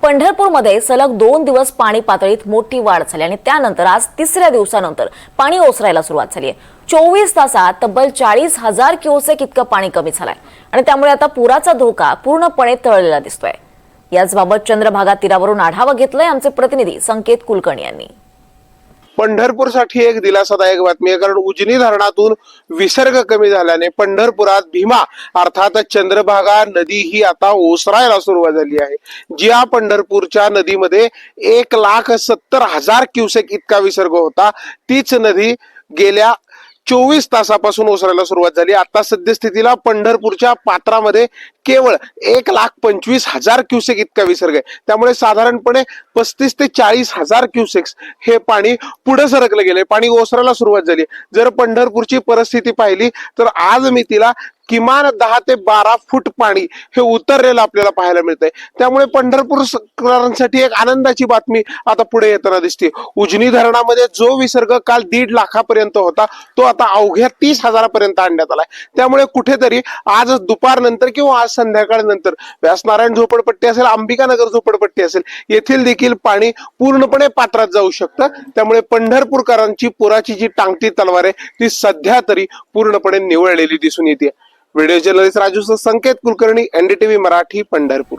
पंढरपूरमध्ये सलग 2 दिवस पाणी पातळीत मोठी वाढ झाली आणि त्यानंतर आज तिसऱ्या दिवसानंतर पाणी ओसरायला सुरुवात झाली आहे। 24 तासात तब्बल 40,000 क्युसेक इतकं पाणी कमी झालंय आणि त्यामुळे आता पुराचा धोका पूर्णपणे टळलेला दिसतोय। याचबाबत चंद्रभागा तीरावरून आढावा घेतलाय आमचे प्रतिनिधी संकेत कुलकर्णी यांनी। पंढरपूरसाठी एक दिलासादायक बातमी आहे, कारण उजनी धरणातून विसर्ग कमी झाल्याने पंढरपुरात भीमा अर्थात चंद्रभागा नदी ही आता ओसरायला सुरुवात झाली आहे। ज्या पंढरपूरच्या नदीमध्ये 1,70,000 क्युसेक इतका विसर्ग होता, तीच नदी गेल्या 24 तासापासून ओसरायला सुरुवात झाली। आता सद्यस्थितीला पंढरपूरच्या पात्रामध्ये केवळ 1,25,000 क्युसेक इतका विसर्ग आहे। त्यामुळे साधारणपणे 35 ते 40,000 क्युसेक्स हे पाणी पुढे सरकले गेले, पाणी ओसरायला सुरुवात झाली। जर पंढरपूरची परिस्थिती पाहिली तर आज मितीला किमान 10 ते 12 फूट पाणी हे उतरलेलं आपल्याला पाहायला मिळतंय। त्यामुळे पंढरपूरकरांसाठी एक आनंदाची बातमी आता पुढे येताना दिसते। उजनी धरणामध्ये जो विसर्ग काल 1.5 लाखापर्यंत होता, तो आता अवघ्या 30,000पर्यंत आणण्यात आलाय। त्यामुळे कुठेतरी आज दुपारनंतर किंवा आज संध्याकाळनंतर व्यासनारायण झोपडपट्टी असेल, अंबिकानगर झोपडपट्टी असेल, येथील देखील पाणी पूर्णपणे पात्रात जाऊ शकतं। त्यामुळे पंढरपूरकरांची पुराची जी टांगती तलवार आहे ती सध्या तरी पूर्णपणे निवळलेली दिसून येते। व्हिडिओ जर्नलिस्ट राजू संकेत कुलकर्णी, NDTV मराठी, पंढरपूर।